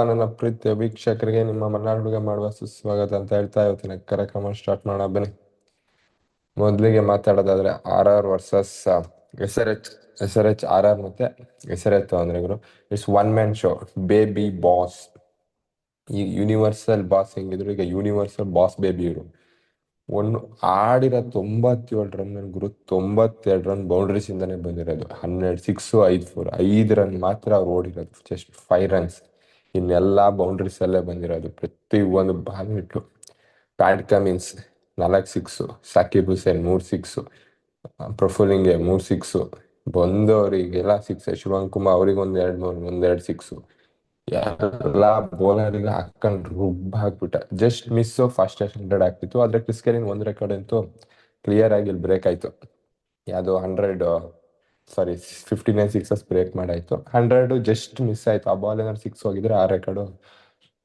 ನನ್ನ ಪ್ರೀತಿಯ ವೀಕ್ಷಕರಿಗೆ ನಿಮ್ಮ ಮಲೆನಾಡಿಗೆ ಮಾಡುವ ಸುಸ್ವಾಗತ ಅಂತ ಹೇಳ್ತಾ ಇವತ್ತಿನ ಕಾರ್ಯಕ್ರಮ ಸ್ಟಾರ್ಟ್ ಮಾಡೋಣ ಬನ್ನಿ. ಮೊದಲಿಗೆ ಮಾತಾಡೋದಾದ್ರೆ RR ವರ್ಸಸ್ SRH RR ಮತ್ತೆ SRH ಅಂದ್ರೆ ಇವರು it's one man show. Baby boss, ಈ ಯೂನಿವರ್ಸಲ್ ಬಾಸ್ ಹೆಂಗಿದ್ರು ಈಗ ಯೂನಿವರ್ಸಲ್ ಬಾಸ್ ಬೇಬಿ ಇವರು. ಒಂದು ಆಡಿರೋ 97 ರನ್ ಗುರು, 92 ರನ್ ಬೌಂಡ್ರೀಸ್ ಇಂದಾನೆ ಬಂದಿರೋದು. 12 6 5 4 5 ರನ್ ಮಾತ್ರ ಅವ್ರು ಓಡಿರೋದು, ಜಸ್ಟ್ 5 ರನ್ಸ್. ಇನ್ನೆಲ್ಲ ಬೌಂಡ್ರೀಸ್ ಅಲ್ಲೇ ಬಂದಿರೋದು. ಪ್ರತಿ ಒಂದು ಬಾಲ್ ಇಟ್ಟು Pat Cummins 4 six, Saqib Hussain 3 six, ಪ್ರಫುಲಿಂಗೆ 3 ಸಿಕ್ಸು, ಬಂದವರಿಗೆಲ್ಲ ಸಿಕ್ಸ್. ಶಿವಕುಮಾರ್ ಅವ್ರಿಗೆ ಒಂದೆರಡು ಸಿಕ್ಸು. ಎಲ್ಲ ಬೌಲರ್ಗೆ ಹಾಕೊಂಡು ರುಬ್ಬ ಹಾಕ್ಬಿಟ್ಟ. ಜಸ್ಟ್ ಮಿಸ್ ಫಾಸ್ಟೆಸ್ಟ್ 100 ಆಗ್ತಿತ್ತು. ಆದ್ರೆ ಕ್ರಿಸ್ ಗೇಲಿನ್ ಒಂದು ರೆಕಾರ್ಡ್ ಅಂತೂ ಕ್ಲಿಯರ್ ಆಗಿ ಇಲ್ಲಿ ಬ್ರೇಕ್ ಆಯ್ತು. ಯಾವುದು 59 ಸಿಕ್ಸಸ್ ಬ್ರೇಕ್ ಮಾಡಾಯ್ತು. 100 ಜಸ್ಟ್ ಮಿಸ್ ಆಯ್ತು. ಆ ಬಾಲ್ ಏನಾದ್ರು ಸಿಕ್ಸ್ ಹೋಗಿದ್ರೆ ಆ ರೆಕಾರ್ಡು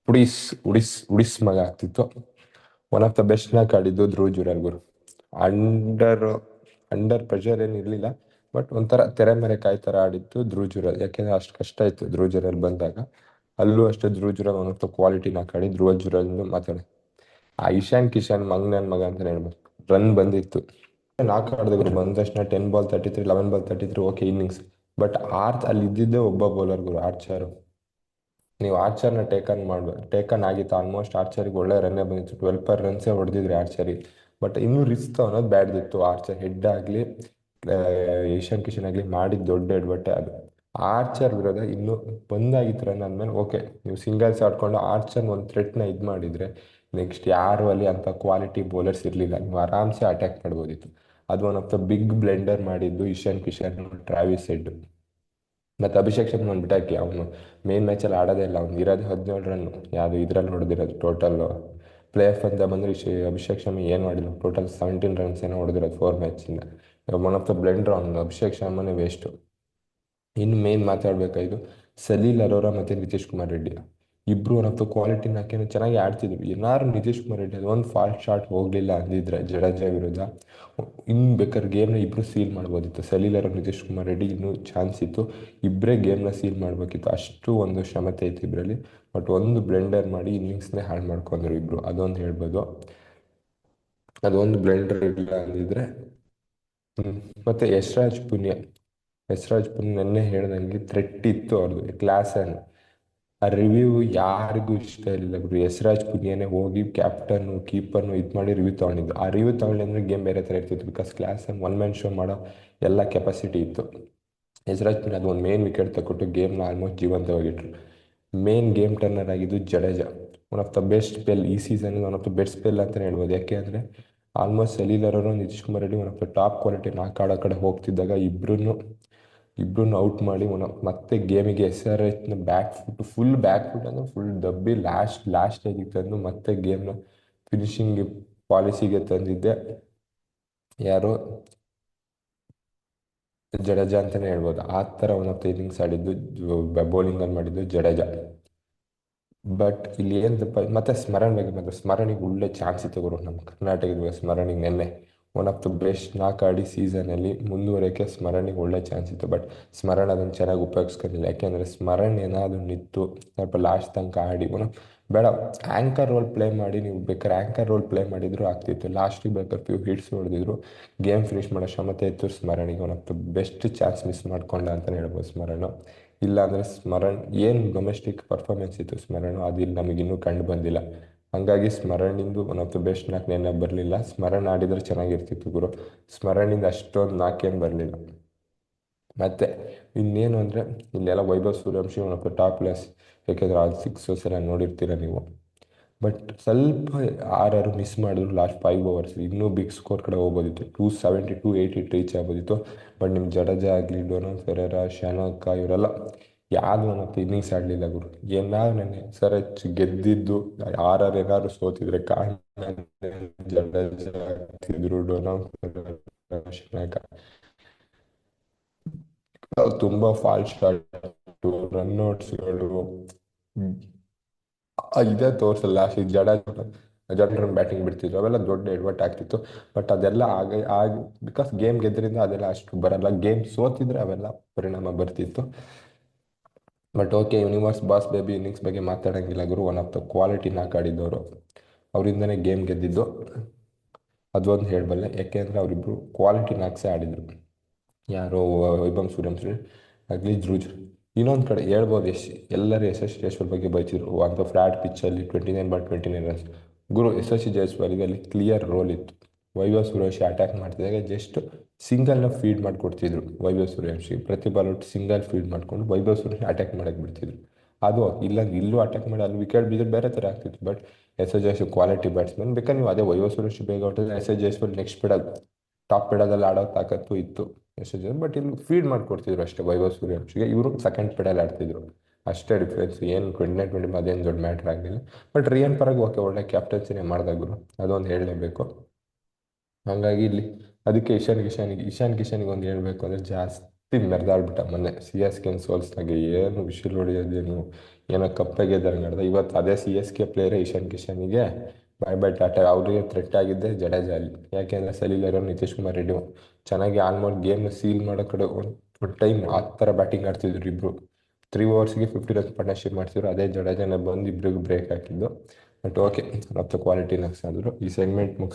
ಉಡಿಸ್ ಮಗ ಆಗ್ತಿತ್ತು. ಒನ್ ಆಫ್ ದ ಬೆಸ್ಟ್ ನಾಕ್ ಆಡಿದ್ದು ಧ್ರುವ್ ಜುರೇಲ್ ಗುರು. ಅಂಡರ್ ಪ್ರೆಷರ್ ಏನು ಇರಲಿಲ್ಲ, ಬಟ್ ಒಂಥರ ತೆರೆ ಮರೆ ಕಾಯ್ತರ ಆಡಿದ್ದು ಧ್ರುವ್ ಜುರೇಲ್. ಯಾಕೆಂದ್ರೆ ಅಷ್ಟು ಕಷ್ಟ ಇತ್ತು ಧ್ರುವ್ ಜುರೇಲ್ ಬಂದಾಗ. ಅಲ್ಲೂ ಅಷ್ಟೇ Dhruv Jurel one of the quality ನಾಕ್ ಆಡಿ. ಧ್ರುವ್ ಜುರೇಲ್ ಮಾತಾಡಿ ಆ ಇಶಾನ್ ಕಿಶನ್ ಮಂಗ್ನನ್ ಮಗ ಅಂತಾನೆ ಹೇಳ್ಬೋದು. ರನ್ ಬಂದಿತ್ತು, ನಾಕ್ ಆಡಿದ್ರು ಬಂದ ತಕ್ಷಣ 10 ball 33, 11 ball 33, okay innings. But ಅಲ್ಲಿ ಇದ್ದಿದ್ದೇ ಒಬ್ಬ ಬೌಲರ್ ಗುರು, ಆರ್ಚರ್. ನೀವು ಆರ್ಚರ್ನ ಟೇಕನ್ ಆಗಿತ್ತು ಆಲ್ಮೋಸ್ಟ್. ಆರ್ಚರಿಗೆ ಒಳ್ಳೆ ರನ್ನೇ ಬಂದಿತ್ತು, 12 ರನ್ಸೇ ಹೊಡೆದಿದ್ರಿ ಆರ್ಚರಿಗೆ. ಬಟ್ ಇನ್ನೂ ರಿಸ್ಕ್ ಅನ್ನೋದು ಬ್ಯಾಡ್ದಿತ್ತು. ಆರ್ಚರ್ ಹೆಡ್ ಆಗಲಿ ಇಶಾನ್ ಕಿಶನ್ ಆಗಲಿ ಮಾಡಿದ ದೊಡ್ಡ ಎಡ್ವಟ್ಟೆ ಅದು. ಆರ್ಚರ್ ವಿರೋಧ ಇನ್ನೂ ಬಂದಾಗಿತ್ತು ರನ್ ಅಂದಮೇಲೆ ಓಕೆ, ನೀವು ಸಿಂಗಲ್ಸ್ ಆಡ್ಕೊಂಡು ಆರ್ಚರ್ ಒಂದು ಥ್ರೆಟ್ನ ಇದು ಮಾಡಿದರೆ ನೆಕ್ಸ್ಟ್ ಯಾರು ಅಲ್ಲಿ ಅಂತ ಕ್ವಾಲಿಟಿ ಬೌಲರ್ಸ್ ಇರಲಿಲ್ಲ. ನೀವು ಆರಾಮ್ಸೆ ಅಟ್ಯಾಕ್ ಮಾಡ್ಬೋದಿತ್ತು. ಅದು one of the big blunder ಮಾಡಿದ್ದು ಇಶಾನ್ ಕಿಶನ್, ಟ್ರಾವಿಸ್ ಹೆಡ್. ಮತ್ತು ಅಭಿಷೇಕ್ ಶರ್ಮಾ ಬಿಟ್ಟಾಕಿ, ಅವನು ಮೇನ್ ಮ್ಯಾಚಲ್ಲಿ ಆಡೋದೇ ಇಲ್ಲ. ಅವ್ನು ಇರೋದು 17 ರನ್ನು, ಯಾವುದು ಇದರಲ್ಲಿ ಹೊಡೆದಿರೋದು ಟೋಟಲ್ ಪ್ಲೇ ಆಫ್ ಅಂತ ಬಂದರೆ. ಅಭಿಷೇಕ್ ಶರ್ಮಾ ಏನು ಮಾಡಿಲ್ಲ, ಟೋಟಲ್ 17 ರನ್ಸ್ ಏನೋ ಹೊಡೆದಿರೋದು 4 ಮ್ಯಾಚಿಂದ. ಒನ್ ಆಫ್ ದ ಬ್ಲೆಂಡರ್ ಅವನು. ಅಭಿಷೇಕ್ ಶರ್ಮಾನೇ ವೇಸ್ಟು. ಇನ್ನು ಮೇನ್ ಮಾತಾಡಬೇಕಾಯ್ತು ಸಲೀಲ್ ಅರೋರಾ ಮತ್ತು ನಿತೀಶ್ ಕುಮಾರ್ ರೆಡ್ಡಿ. ಇಬ್ಬರು ಒನ್ ಆಫ್ ದ ಕ್ವಾಲಿಟಿ ನಾಕೇನು ಚೆನ್ನಾಗಿ ಆಡ್ತಿದ್ರು. ಏನಾದ್ರು ನಿತೀಶ್ ಕುಮಾರ್ ರೆಡ್ಡಿ ಅದೊಂದು ಫಾಲ್ಟ್ ಶಾಟ್ ಹೋಗಲಿಲ್ಲ ಅಂದಿದ್ರೆ ಜಡೇಜಾ ವಿರುದ್ಧ, ಇನ್ನು ಬೇಕಾದ್ರೆ ಗೇಮ್ನ ಇಬ್ಬರು ಸೀಲ್ ಮಾಡ್ಬೋದಿತ್ತು. ಸಲೀಲ್ ಅರೋರಾ, ನಿತೀಶ್ ಕುಮಾರ್ ರೆಡ್ಡಿ ಇನ್ನೂ ಚಾನ್ಸ್ ಇತ್ತು. ಇಬ್ಬರೇ ಗೇಮ್ನ ಸೀಲ್ ಮಾಡಬೇಕಿತ್ತು, ಅಷ್ಟು ಒಂದು ಕ್ಷಮತೆ ಇತ್ತು ಇಬ್ಬರಲ್ಲಿ. ಬಟ್ ಒಂದು ಬ್ಲೆಂಡರ್ ಮಾಡಿ ಇನ್ನಿಂಗ್ಸ್ನೇ ಹಾಳು ಮಾಡ್ಕೊಂಡ್ರು ಇಬ್ಬರು, ಅದೊಂದು ಹೇಳ್ಬೋದು. ಅದೊಂದು ಬ್ಲೆಂಡರ್ ಇಲ್ಲ ಅಂದಿದ್ರೆ. ಮತ್ತು ಯಶ್ರಾಜ್ ಪುನ್ಯ ನೆನ್ನೆ ಹೇಳ್ದಂಗೆ ಥ್ರೆಟ್ ಇತ್ತು ಅವ್ರದ್ದು, ಕ್ಲಾಸ್ ಆ್ಯಂಡ್ ಆ ರಿವ್ಯೂ ಯಾರಿಗೂ ಇಷ್ಟ ಇಲ್ಲ ಗುರು. ಯಶ್ರಾಜ್ ಪುನ್ಯನೇ ಹೋಗಿ ಕ್ಯಾಪ್ಟನ್ನು ಕೀಪರ್ನು ಇದು ಮಾಡಿ ರಿವ್ಯೂ ತೊಗೊಂಡಿದ್ದು. ಆ ರಿವ್ಯೂ ತೊಗೊಂಡು ಅಂದರೆ ಗೇಮ್ ಬೇರೆ ಥರ ಇರ್ತಿತ್ತು. Because class and one man show ಮಾಡೋ ಎಲ್ಲ ಕೆಪಾಸಿಟಿ ಇತ್ತು. ಯಶ್ರಾಜ್ ಪುನ್ಯ ಅದು ಒಂದು ಮೇನ್ ವಿಕೆಟ್ ತಗೊಟ್ಟು ಗೇಮ್ನ ಆಲ್ಮೋಸ್ಟ್ ಜೀವಂತವಾಗಿಟ್ರು. ಮೇನ್ ಗೇಮ್ ಟರ್ನರ್ ಆಗಿದ್ದು Jadeja. One of the best spell ಈ ಸೀಸನ್ಗೆ, one of the best spell ಅಂತಲೇ ಹೇಳ್ಬೋದು. ಯಾಕೆ ಅಂದರೆ almost Salil Arora, Nitish Kumar Reddy one of the top quality knock ಆಡೋ ಕಡೆ ಹೋಗ್ತಿದ್ದಾಗ ಇಬ್ಬರನ್ನು ಔಟ್ ಮಾಡಿ ಮತ್ತೆ ಗೇಮಿಗೆ SRHನ ಫುಲ್ ಬ್ಯಾಕ್ ಫುಟ್ ಅಂದರೆ ಫುಲ್ ದಬ್ಬಿ ಲಾಸ್ಟ್ ಸ್ಟೇಜಿಗೆ ತಂದು ಮತ್ತೆ ಗೇಮ್ನ ಫಿನಿಶಿಂಗ್ ಪಾಲಿಸಿಗೆ ತಂದಿದ್ದೆ ಯಾರು, ಜಡೇಜಾ ಅಂತಲೇ ಹೇಳ್ಬೋದು. ಆ ಥರ ಒನ್ ಆಫ್ ದ ಇನ್ನಿಂಗ್ಸ್ ಆಡಿದ್ದು, ಬೌಲಿಂಗಲ್ಲಿ ಮಾಡಿದ್ದು ಜಡೇಜಾ. ಬಟ್ ಇಲ್ಲಿ ಏನಪ್ಪ ಮತ್ತೆ ಸ್ಮರಣಿಗೆ ಒಳ್ಳೆ ಚಾನ್ಸ್ ಇತ್ತು ಗುರು ನಮ್ಮ ಕರ್ನಾಟಕದ. ಸ್ಮರಣಿಗೆ ನೆನ್ನೆ ಒನ್ ಆಫ್ ದ ಬೆಸ್ಟ್ ನಾಕ್ ಆಡಿ ಸೀಸನಲ್ಲಿ ಮುಂದುವರೆಯೋಕ್ಕೆ ಸ್ಮರಣಿಗೆ ಒಳ್ಳೆ ಚಾನ್ಸ್ ಇತ್ತು. ಬಟ್ ಸ್ಮರಣ್ ಅದನ್ನು ಚೆನ್ನಾಗಿ ಉಪಯೋಗಿಸ್ಕೊಂಡಿಲ್ಲ. ಯಾಕೆಂದರೆ ಸ್ಮರಣ್ ಏನಾದರೂ ನಿಂತು ಸ್ವಲ್ಪ ಲಾಸ್ಟ್ ತನಕ ಆಡಿ ಬೇಡ ಆ್ಯಂಕರ್ ರೋಲ್ ಪ್ಲೇ ಮಾಡಿ, ನೀವು ಬೇಕಾದ್ರೆ ಆ್ಯಂಕರ್ ರೋಲ್ ಪ್ಲೇ ಮಾಡಿದ್ರು ಆಗ್ತಿತ್ತು. ಲಾಸ್ಟಿಗೆ ಬೇಕಾದ್ರೆ ಫ್ಯೂ ಹಿಟ್ಸ್ ಹೊಡೆದಿದ್ರು, ಗೇಮ್ ಫಿನಿಷ್ ಮಾಡೋ ಕ್ಷಮತೆ ಇತ್ತು ಸ್ಮರಣಿಗೆ. One of the best chance miss ಮಾಡ್ಕೊಂಡ ಅಂತಲೇ ಹೇಳ್ಬೋದು ಸ್ಮರಣ್. ಇಲ್ಲ ಅಂದರೆ ಸ್ಮರಣ್ ಏನು ಡೊಮೆಸ್ಟಿಕ್ ಪರ್ಫಾರ್ಮೆನ್ಸ್ ಇತ್ತು ಸ್ಮರಣ್, ಅದು ಇಲ್ಲಿ ನಮಗಿನ್ನೂ ಕಂಡು ಬಂದಿಲ್ಲ. ಹಾಗಾಗಿ ಸ್ಮರಣಿಂದು ಒನ್ ಆಫ್ ದ ಬೆಸ್ಟ್ ನಾಕ್ ನೆನ್ನೆ ಬರಲಿಲ್ಲ. ಸ್ಮರಣ್ ಆಡಿದ್ರೆ ಚೆನ್ನಾಗಿರ್ತಿತ್ತು ಗುರು. ಸ್ಮರಣಿಂದ ಅಷ್ಟೊಂದು ನಾಕೇನು ಬರಲಿಲ್ಲ. ಮತ್ತು ಇನ್ನೇನು ಅಂದರೆ ಇಲ್ಲೆಲ್ಲ Vaibhav Suryavanshi one of the top place. ಯಾಕೆಂದರೆ ಆ ಸಿಕ್ಸಸ್ ಎಲ್ಲ ನೋಡಿರ್ತೀರ ನೀವು. ಬಟ್ ಸ್ವಲ್ಪ ಆರಾರು ಮಿಸ್ ಮಾಡಿದ್ರು ಲಾಸ್ಟ್ 5 ಓವರ್ಸ್. ಇನ್ನೂ ಬಿಗ್ ಸ್ಕೋರ್ ಕಡೆ ಹೋಗ್ಬೋದಿತ್ತು, 270 280 ರೀಚ್ ಆಗ್ಬೋದಿತ್ತು. ಬಟ್ ನಿಮ್ಮ ಜಡೇಜಾ ಆಗಲಿ, ಡೊನಾಲ್ಡ್ ಫೆರೇರಾ, ಶನಕ ಇವರೆಲ್ಲ ಯಾವುದು ಮತ್ತು ಇನ್ನಿಂಗ್ಸ್ ಆಡಲಿಲ್ಲ ಗುರು. ಏನಾದ್ರು ನೆನ್ನೆ SRH ಗೆದ್ದಿದ್ದು ಏನಾದ್ರು ಸೋತಿದ್ರೆ ಕಾರಣ ಜಡೇಜಾ ಆಗ್ತಿದ್ರು, ಡೊನಾಲ್ಡ್ ಫೆರೇರಾ, ಶನಕ ತುಂಬ ಫಾಲ್ಟ್ ಶಾಟ್, ರನ್ಔಟ್ಸ್ಗಳು ಇದೇ ತೋರಿಸಲ್ಲ. ಲಾಸ್ಟ್ ಜಡೇಜಾ ಬ್ಯಾಟಿಂಗ್ ಬಿಡ್ತಿದ್ರು, ಅವೆಲ್ಲ ದೊಡ್ಡ ಎಡ್ವರ್ಟ್ ಆಗ್ತಿತ್ತು. ಬಟ್ ಅದೆಲ್ಲ ಬಿಕಾಸ್ ಗೇಮ್ ಗೆದ್ದರಿಂದ ಅದೆಲ್ಲ ಅಷ್ಟು ಬರಲ್ಲ. ಗೇಮ್ ಸೋತಿದ್ರೆ ಅವೆಲ್ಲ ಪರಿಣಾಮ ಬರ್ತಿತ್ತು. But okay, universe boss baby innings ಬಗ್ಗೆ ಮಾತಾಡೋಂಗಿಲ್ಲ ಗುರು. ಒನ್ ಆಫ್ ದ ಕ್ವಾಲಿಟಿ ನಾಕ್ ಆಡಿದ್ದವರು, ಅವರಿಂದನೇ ಗೇಮ್ ಗೆದ್ದಿದ್ದು. ಅದೊಂದು ಹೇಳಬಲ್ಲೆ, ಯಾಕೆಂದರೆ ಅವರಿಬ್ಬರು ಕ್ವಾಲಿಟಿ ನಾಕ್ಸೇ ಆಡಿದರು. ಯಾರೋ ವೈಭವ್ ಸೂರ್ಯವಂಶಿ ಆಗಲಿ, ಧ್ರುಜ್. ಇನ್ನೊಂದು ಕಡೆ ಹೇಳ್ಬೋದು, ಎಲ್ಲರೂ ಯಶಸ್ವಿ ಜೈಸ್ವಾಲ್ ಬಗ್ಗೆ ಬೈತಿದ್ರು. ಅಂತ ಫ್ಲಾಟ್ ಪಿಚ್ಚಲ್ಲಿ 29/29 ರನ್ಸ್. ಗುರು, ಯಶಸ್ವಿ ಜೈಸ್ವಾಲ್ಗೆ ಅಲ್ಲಿ ಕ್ಲಿಯರ್ ರೋಲ್ ಇತ್ತು. ವೈಭವ್ ಸೂರ್ಯವಂಶಿ ಅಟ್ಯಾಕ್ ಮಾಡ್ತಿದ್ದಾಗ ಜಸ್ಟ್ ಸಿಂಗಲ್ನ ಫೀಡ್ ಮಾಡಿಕೊಡ್ತಿದ್ರು ವೈಭವ್ ಸೂರ್ಯವಂಶಿ. ಪ್ರತಿ ಬಾಲ್ ಒಟ್ಟು ಸಿಂಗಲ್ ಫೀಡ್ ಮಾಡಿಕೊಂಡು ವೈಭವ್ ಸೂರ್ಯವಂಶಿ ಅಟ್ಯಾಕ್ ಮಾಡೋಕ್ಕೆ ಬಿಡ್ತಿದ್ರು. ಅದು ಇಲ್ಲ, ಇಲ್ಲೂ ಅಟ್ಯಾಕ್ ಮಾಡಿ ಅಲ್ಲಿ ವಿಕೆಟ್ ಬಿದ್ದರೆ ಬೇರೆ ಥರ ಆಗ್ತಿತ್ತು. But S S Jaiswal quality batsman. ಬೇಕಾದ್ರೆ ನೀವು ಅದೇ ವೈಭವ್ ಸೂರ್ಯವಂಶಿ ಬೇಗ ಹೊಟ್ಟಿದ್ರೆ ಎಸ್ ಎಸ್ ಜೈಸ್ವಾಲ್ ನೆಕ್ಸ್ಟ್ ಬಿಡೋದು, ಟಾಪ್ ಬಿಡೋದಲ್ಲಿ ಆಡೋ ತಾಕತ್ತು ಇತ್ತು ಎಸ್ ಎಸ್ ಜೈಸ್ವಾಲ್. ಬಟ್ ಇಲ್ಲಿ ಫೀಡ್ ಮಾಡಿಕೊಡ್ತಿದ್ರು ಅಷ್ಟೇ ವೈಭವ್ ಸೂರ್ಯವಂಶಿಗೆ. ಇವರು ಸೆಕೆಂಡ್ ಪೆಡಲ್ ಆಡ್ತಿದ್ರು, ಅಷ್ಟೇ ಡಿಫ್ರೆನ್ಸ್. ಏನು 29-20 ಅದೇನು ದೊಡ್ಡ ಮ್ಯಾಟ್ರ್ ಆಗಲಿಲ್ಲ. ಬಟ್ ರಿಯನ್ ಪರಾಗ್ ಓಕೆ, ಒಳ್ಳೆ ಕ್ಯಾಪ್ಟನ್ಸಿನೇ ಮಾಡಿದಾಗರು, ಅದೊಂದು ಹೇಳಲೇಬೇಕು. ಹಾಗಾಗಿ ಇಲ್ಲಿ ಅದಕ್ಕೆ ಇಶಾನ್ ಕಿಶನ್ಗೆ ಒಂದು ಹೇಳಬೇಕು ಅಂದರೆ, ಜಾಸ್ತಿ ಮೆರೆದಾಡ್ಬಿಟ್ಟ ಮೊನ್ನೆ ಸಿ ಎಸ್ ಕೆನ ಸೋಲ್ಸ್ದಾಗ. ಏನು ವಿಷಲ್ ಹೊಡೆಯೋದೇನು, ಏನೋ ಕಪ್ಪಗೆ ನಡೆದ. ಇವತ್ತು ಅದೇ ಸಿ ಎಸ್ ಕೆ ಪ್ಲೇಯರೇ ಇಶಾನ್ ಕಿಶನ್ಗೆ ಬಾಯ್ ಬಾಯ್ ಟಾಟಾ. ಅವ್ರಿಗೆ ಥ್ರೆಟ್ ಆಗಿದ್ದೆ ಜಡೇಜಾ ಅಲ್ಲಿ. ಯಾಕೆಂದರೆ ಸಲೀಲರು ನಿತೀಶ್ ಕುಮಾರ್ ರೆಡ್ಡಿ ಚೆನ್ನಾಗಿ ಆಲ್ಮೋಸ್ಟ್ ಗೇಮ್ನ ಸೀಲ್ ಮಾಡೋ ಕಡೆ ಒಂದು ಟೈಮ್ ಆ ಥರ ಬ್ಯಾಟಿಂಗ್ ಆಡ್ತಿದ್ರು ಇಬ್ಬರು. 3 ಓವರ್ಸ್ಗೆ 50 ರನ್ಸ್ ಪಾರ್ಟ್ನರ್ಶಿಪ್ ಮಾಡ್ತಿದ್ರು. ಅದೇ ಜಡೇಜಾನ ಬಂದು ಇಬ್ಬರಿಗೂ ಬ್ರೇಕ್ ಹಾಕಿದ್ದು. ಬಟ್ ಓಕೆ, ರಫ್ತ ಕ್ವಾಲಿಟಿ ನಕ್ಸ್ ಆದರು. ಈ ಸೆಗ್ಮೆಂಟ್ ಮುಗಿಸ್